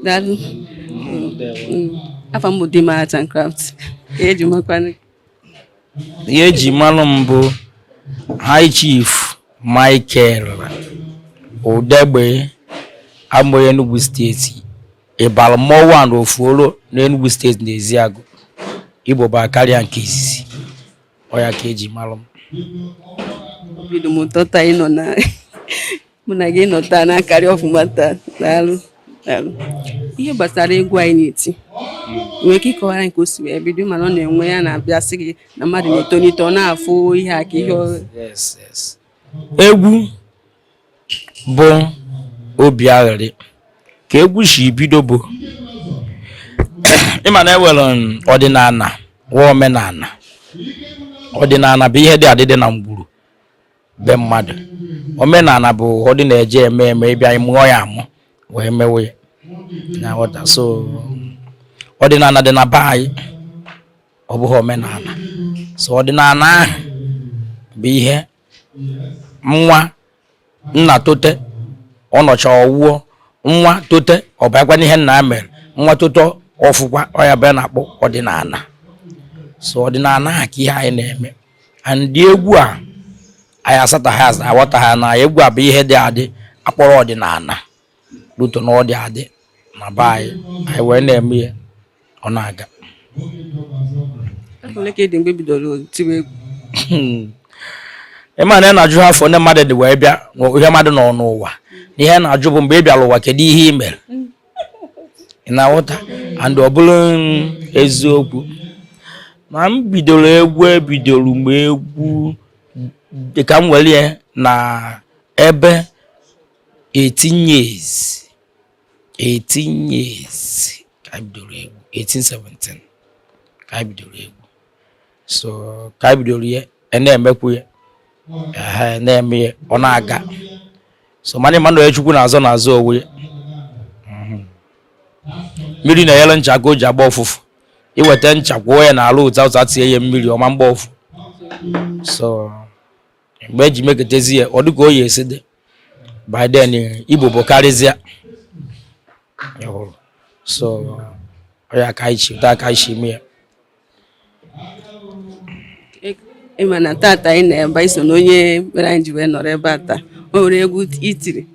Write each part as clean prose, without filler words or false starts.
Daddy, after I'm Dimma Arts and Crafts, Eji Makwane. Eji Malumbo, High Chief Micheal Udeghi Ibaramonwu State, Obollo-Afor of Oru, Enugu State, Oru Ibobo Akaria nkezi. Oya ka Eji Malum. Bido mutota ino na muna gị nọta na Akaria ọfụma taa. Daalụ. Ihe gbasara egwu anyị na-eti. Nwere ike ịkọwara nke o si wee bido mana ọ na-enwe ya na-abịa sị gị na mmadụ na-etonite ọ na-afụ ihe aka ihe. Yes. Egwu bụ obi aghịrị. Ka egwu si bido bụ ịma na ewere ọdịnala wa omenala. Ọdịnala bụ ihe dị adịdị na mgburu be mmadụ. Omenala bụ ọ dị na-eje eme ịbịa ịmụọ ya amụ wee mewe na wata. So ọdịnala dị na be anyị ọ bụghị omenala. So ọdịnala ahụ bụ ihe nwa nna tote ọ nọcha ọwụọ, nwa tote ọ bịakwa n'ihe nna mere, nwa tote ọfụkwa ọ ya bịa na-akpọ ọdịnala. So ọdịnala ahụ ka ihe anyị na-eme. And egwu a anyị asataghị aghọtaghị na egwu a bụ ihe dị adị akpọrọ ọdịnala ruto na ọ dị adị na be anyị wee na-eme ya ọ na-aga. Ole ka dị mgbe bidoro tiwe egwu? Ịma na na-ajụ afọ ndị mmadụ dị wee bịa ihe mmadụ nọ n'ụwa. Ihe na-ajụ bụ mgbe ị bịara ụwa kedu ihe ị mere? Ị na-aghọta? And ọ bụrụ eziokwu na m bidoro egwu mgbe egwu dịka m were na ebe 18 years ka anyị bidoro egwu. 1817 ka anyị bidoro egwu. So ka anyị bidoro ya na-emekwu ya na-eme ya ọ na-aga. So mmadụ echukwu na-azọ onwe ya. Mmiri na-enyere ncha ka o ji agba ọfụfụ. Iweta ncha kwụọ ya n'ala ụta tie ya mmiri ọma mgba ọfụ. So mgbe eji meketezi ya ọ dị ka o yi esi dị. By then Igbo bụ karịzịa. So ya ka anyị chi mee. Ịma na tata anyị na-ebe iso na onye mere anyị ji wee nọrọ ebe a taa. O nwere egwu itiri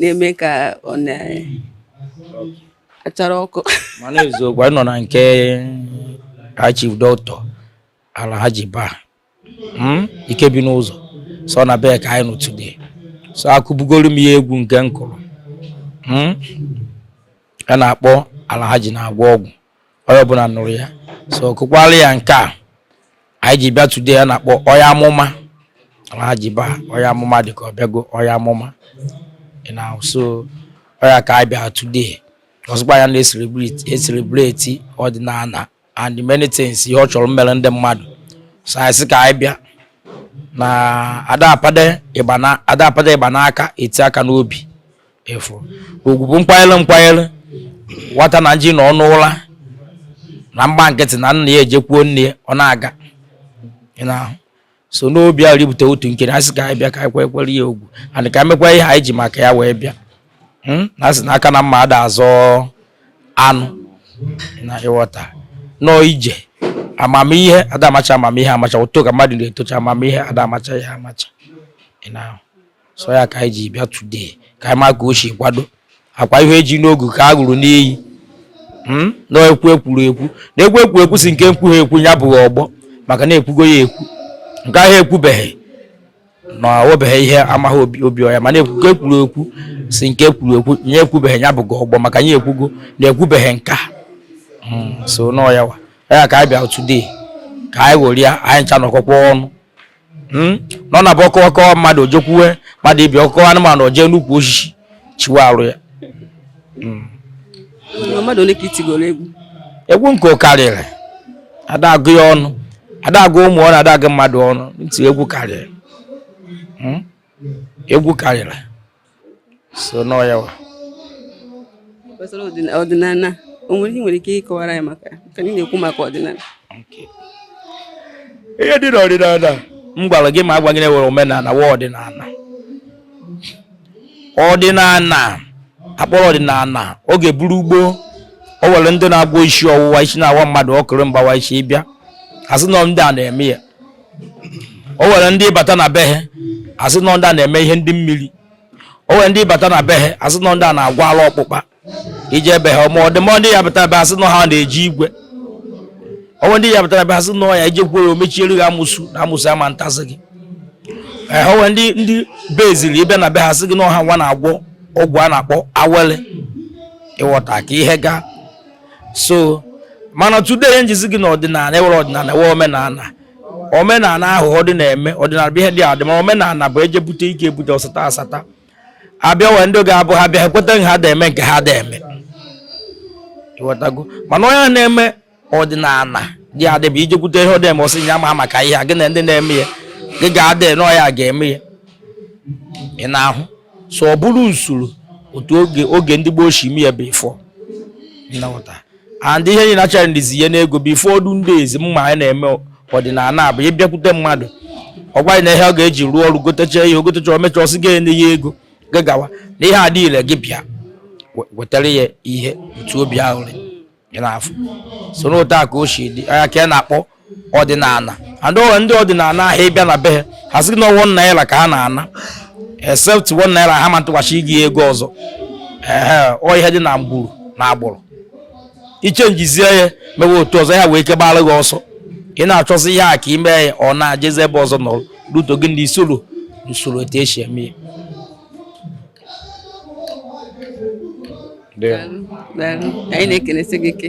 na-eme ka ọ na-achara ọkụ. Mana eziokwu anyị nọ na nke Chief Dr. Alhaji Ba ike bi n'ụzọ. So na be ka anyị nọ today. So akụbugoro m ya egwu nke nkụrụ. A na-akpọ Alhaji na-agwọ ọgwụ. Onye ọbụla nụrụ ya. So kụkwara ya nke a anyị ji bịa today a na-akpọ ọya amụma. Alhaji Ba ọya amụma dị ka ọ bịago ọya amụma. So ọya ka anyị bịa today. Ọzọkwa ya na-celebrate ọdịnala and many things ihe ọ chọrọ mmere ndị mmadụ. So anyị sị ka anyị bịa na ada apada ịgba n'aka eti aka n'obi efu. Ogwu bụ nkwanyere nwata na nji nọ n'ụra na mgba nkịtị na nna ya ejekwuo nne ọ na-aga. So n'obi a ribute otu nkiri anyị sị ka anyị bịa ka anyị kwekwere ya ogwu and ka emekwa ihe anyị ji maka ya wee bịa. Na sị n'aka na mma ada azọ anụ na ịghọta nọ ije amamihe ada amacha amamihe amacha ụtọ ka mmadụ na-etocha amamihe ada amacha ya amacha. So ya ka anyị ji bịa today ka anyị maka ochie kwado akwa ihe eji n'ogu ka a gụrụ n'iyi. Na-ekwu ekwuru na-ekwu si nke mkpughe ekwu ya bụghị ọgbọ maka na-ekwugo ya ekwu nke ahụ ekwubeghị na obeghị ihe amaghị obi ọya mana ekwuru ekwu si nke ekwuru ekwu nye ekwubeghị ya bụghị ọgbọ maka nye ekwugo na-ekwubeghị nka. So no ya ka anyị bịa today ka anyị were ya anyị ncha nọkọkwa ọnụ. Nọ na bụ ọkọwa mmadụ ojekwuwe mmadụ ibi ọkọwa anụmanụ oje n'ukwu osisi chiwa arụ ya. Mmadụ ole ka itigoro egwu nke karịrị ada agụ ya ọnụ ada agụ ụmụ ọnụ ada agụ mmadụ ọnụ ntị egwu karịrị. egwu karịrị so nọ ya wa gbasara ọdịnala o nwere ike ịkọwara ya maka ka anyị na-ekwu maka ọdịnala. ihe dị n'ọdịnala m gwara gị ma agwa gị na-ewere omenala wa ọdịnala akpọrọ ọdịnala oge buru ugbo o nwere ndị na-agwọ isi ọwụwa isi na-awa mmadụ ọkụrụ mgbawa isi ịbịa asị nọ ndị a na-eme ya o nwere ndị bata na be ha asị nọ ndị a na-eme ihe ndị mmiri o nwere ndị bata na be ha asị nọ ndị a na-agwa ala ọkpụkpa ije ebe ha ma ọdịmọ ndị ya bata be asị nọ ha na-eji igwe o nwere ndị ya bata na be asị nọ ya ije kwere omechiere gị amụsụ na amụsụ ama ntasị gị o nwere ndị be eziri ịbịa na be ha asị gị na ọha nwa na-agwọ ọgwụ a na-akpọ awele ịghọta ka ihe gaa so mana today njizi gị na ọdịnala ewere ọdịnala wee omenala ahụ ọ dị na-eme ọdịnala bụ ihe dị adị ma omenala bụ eje bute ike ebute ọsata asata abịa wee ndị ga-abụ ha bịa ekweta ha da-eme nke ha da-eme ịghọtago mana onye na-eme ọdịnala dị adị bụ ije bute ihe ọ da-eme ọsị nya ma maka ihe a gị na ndị na-eme ya gị ga-adị na ọya ga-eme ya ị na-ahụ so ọ bụrụ usoro otu oge ndị gboo shi ime ya bụ ifo ịnawụta and ihe niile achara ndizi ihe n'ego bụ ụfọdụ ndị ezi mma anyị na-eme ọdịnala bụ ịbịakwute mmadụ ọgwa na ihe ọ ga-eji rụọ ọrụ gotecha ihe ogotecha omecha ọsị ga-enye ya ego gagawa na ihe adị ile gị bịa wetara ya ihe otu obi aghụrị ị na-afụ so n'ụta ka o si dị anya ka ya na-akpọ ọdịnala and ọwa ndị ọdịnala ahụ ịbịa na be ha sị na ọwọ naira ka ha na-ana except 1 naira ha ma ntụghachi gị ego ọzọ ọ ihe dị na mgburu na agbụrụ iche njizie ya mewe otu ọzọ ya wee ike gbara gị ọsọ ị na-achọzi ihe a ka ime ya ọ na-ajezi ebe ọzọ nọrọ ruto gị ndị usoro etu esi eme Daalụ. Anyị na-ekelesi gị ike.